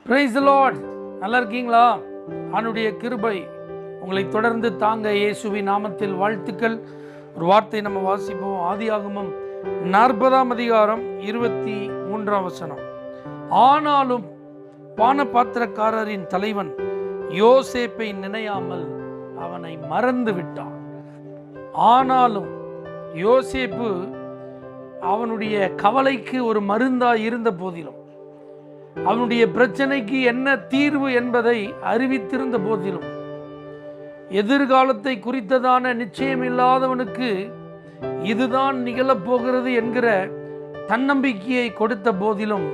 Praise the Lord. நல்லா இருக்கீங்களா? அவனுடைய கிருபை உங்களை தொடர்ந்து தாங்க. இயேசுவின் நாமத்தில் வாழ்த்துக்கள். ஒரு வார்த்தை நம்ம வாசிப்போம். ஆதியாகமம் 40ஆம் அதிகாரம் 23ஆம் வசனம். ஆனாலும் பானபாத்திரக்காரரின் தலைவன் யோசேப்பை நினையாமல் அவனை மறந்து விட்டான். ஆனாலும் யோசேப்பு அவனுடைய கவலைக்கு ஒரு மருந்தாய் இருந்த போதிலும், அவனுடைய பிரச்சனைக்கு என்ன தீர்வு என்பதை அறிவித்திருந்த போதிலும், எதிர்காலத்தை குறித்ததான நிச்சயம் இல்லாதவனுக்கு இதுதான் நிகழப்போகிறது என்கிற தன்னம்பிக்கையை கொடுத்த போதிலும்,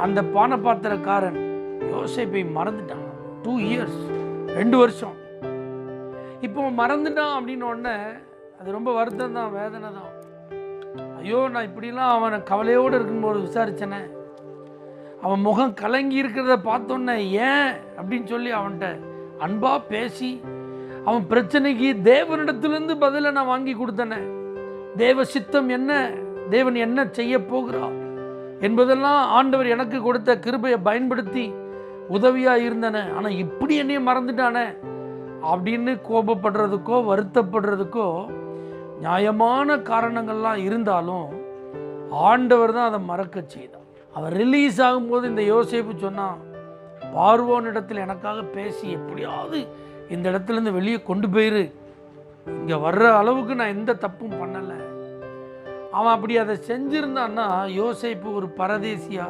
அந்த பானபாத்திரக்காரன் யோசேப்பை மறந்துட்டான். 2 years, 2 வருஷம். இப்போ மறந்துட்டான் அப்படின்னு உடனே அது ரொம்ப வருத்தம் தான், வேதனை தான். ஐயோ, நான் இப்படிலாம் அவனை கவலையோடு இருக்கும்போது விசாரிச்சேனே, அவன் முகம் கலங்கி இருக்கிறத பார்த்தோன்னே ஏன் அப்படின்னு சொல்லி அவன்கிட்ட அன்பாக பேசி அவன் பிரச்சனைக்கு தேவனிடத்திலிருந்து பதிலை நான் வாங்கி கொடுத்தனே. தேவ சித்தம் என்ன, தேவன் என்ன செய்ய போகிறார் என்பதெல்லாம் ஆண்டவர் எனக்கு கொடுத்த கிருபையை பயன்படுத்தி உதவியாக இருந்தன. ஆனால் இப்படி என்னைய மறந்துட்டானே அப்படின்னு கோபப்படுறதுக்கோ வருத்தப்படுறதுக்கோ நியாயமான காரணங்கள்லாம் இருந்தாலும் ஆண்டவர் தான் அதை மறக்க செய்தார். அவர் ரிலீஸ் ஆகும்போது இந்த யோசேப்பு சொன்னான், பார்வோன் இடத்தில் எனக்காக பேசி எப்படியாவது இந்த இடத்துலேருந்து வெளியே கொண்டு போயிரு, இங்கே வர்ற அளவுக்கு நான் எந்த தப்பும் பண்ணலை. அவன் அப்படி அதை செஞ்சிருந்தான்னா யோசேப்பு ஒரு பரதேசியா,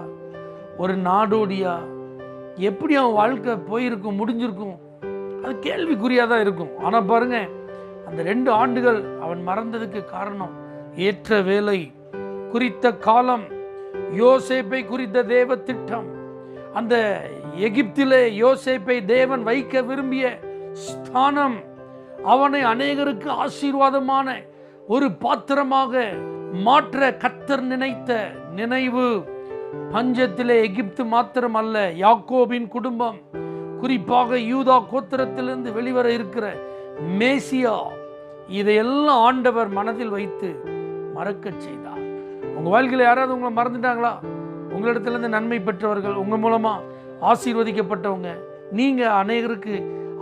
ஒரு நாடோடியா, எப்படி அவன் வாழ்க்கை போயிருக்கும், முடிஞ்சிருக்கும், அது கேள்விக்குறியாக தான் இருக்கும். ஆனால் பாருங்க, அந்த 2 ஆண்டுகள் அவன் மறந்ததுக்கு காரணம் ஏற்ற வேலை, குறித்த காலம், யோசேப்பை குறித்த தேவ திட்டம், அந்த எகிப்திலே யோசேப்பை தேவன் வைக்க விரும்பிய ஸ்தானம், அவனை அநேகருக்கு ஆசீர்வாதமான ஒரு பாத்திரமாக மாற்ற கர்த்தர் நினைத்த நினைவு. பஞ்சத்திலே எகிப்து மாத்திரம் அல்ல, யாக்கோபின் குடும்பம், குறிப்பாக யூதா கோத்திரத்திலிருந்து வெளிவர இருக்கிற மேசியா, இதையெல்லாம் ஆண்டவர் மனதில் வைத்து மறக்க செய்தார். உங்க வாழ்க்கையில் யாராவது உங்களை மறந்துட்டாங்களா? உங்களிடத்திலிருந்து நன்மை பெற்றவர்கள், உங்க மூலமா ஆசீர்வதிக்கப்பட்டவங்க, நீங்க அநேகருக்கு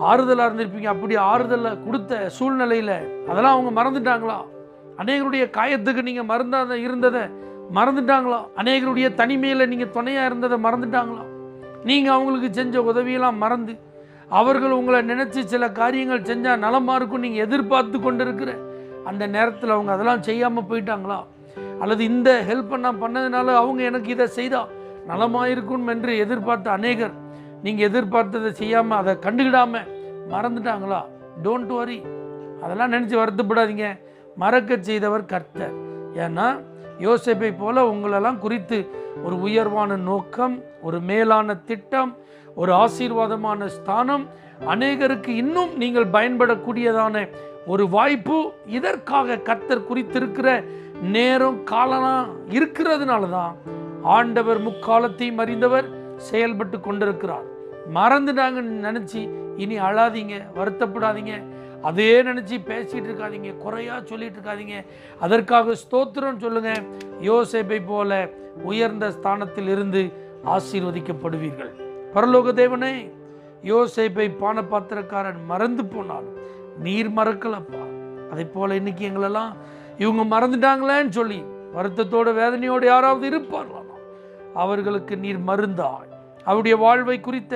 ஆறுதலா இருந்திருப்பீங்க. அப்படி ஆறுதலை கொடுத்த சூழ்நிலையில அதெல்லாம் அவங்க மறந்துட்டாங்களா? அநேகருடைய காயத்துக்கு நீங்க மருந்தா இருந்ததை மறந்துட்டாங்களா? அநேகருடைய தனிமையில நீங்க துணையா இருந்ததை மறந்துட்டாங்களா? நீங்க அவங்களுக்கு செஞ்ச உதவியெல்லாம் மறந்து, அவர்கள் உங்களை நினைச்சு சில காரியங்கள் செஞ்சா நலமா இருக்கும் நீங்க எதிர்பார்த்து கொண்டிருக்கிற அந்த நேரத்தில் அவங்க அதெல்லாம் செய்யாம போயிட்டாங்களா? அல்லது இந்த ஹெல்ப் நான் பண்ணதுனால அவங்க எனக்கு இதை செய்தா நலமாயிருக்கும் என்று எதிர்பார்த்த அநேகர் நீங்கள் எதிர்பார்த்ததை செய்யாமல் அதை கண்டுக்கிடாம மறந்துட்டாங்களா? டோன்ட் வரி, அதெல்லாம் நினச்சி வருத்தப்படாதீங்க. மறக்க செய்தவர் கர்த்தர். ஏன்னா யோசேப்பை போல உங்களெல்லாம் குறித்து ஒரு உயர்வான நோக்கம், ஒரு மேலான திட்டம், ஒரு ஆசீர்வாதமான ஸ்தானம், அநேகருக்கு இன்னும் நீங்கள் பயன்படக்கூடியதான ஒரு வாய்ப்பு, இதற்காக கர்த்தர் குறித்திருக்கிற நேரம் காலனா இருக்கிறதுனால தான் ஆண்டவர் முக்காலத்தையும் அறிந்தவர் செயல்பட்டு கொண்டிருக்கிறார். மறந்துட்டாங்கன்னு நினைச்சு இனி அழாதீங்க, வருத்தப்படாதீங்க, அதே நினைச்சு பேசிட்டு இருக்காதீங்க, குறையா சொல்லிட்டு இருக்காதீங்க. அதற்காக ஸ்தோத்திரம் சொல்லுங்க. யோசேப்பை போல உயர்ந்த ஸ்தானத்தில் இருந்து ஆசீர்வதிக்கப்படுவீர்கள். பரலோக தேவனே, யோசேப்பை பானபாத்திரக்காரன் மறந்து போனாலும் நீர் மறக்கலப்பா. அதே போல இன்னைக்கு எங்களெல்லாம் இவங்க மறந்துட்டாங்களேன்னு சொல்லி வருத்தத்தோட வேதனையோடு யாராவது இருப்பார்களா? அவர்களுக்கு நீர் மருந்தாய், அவருடைய வாழ்வை குறித்த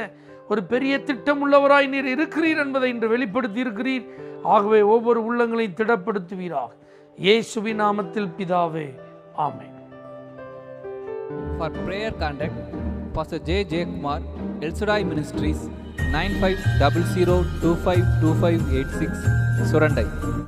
ஒரு பெரிய திட்டம் உள்ளவராய் நீர் இருக்கிறீர் என்பதை இன்று வெளிப்படுத்தி இருக்கிறீர். ஆகவே ஒவ்வொரு உள்ளங்களையும் திடப்படுத்துவீராக. இயேசுவின் நாமத்தில் பிதாவே, ஆமென். For prayer contact, Pastor J. J. Kumar, El Shaddai Ministries, 9500252586, Surandai.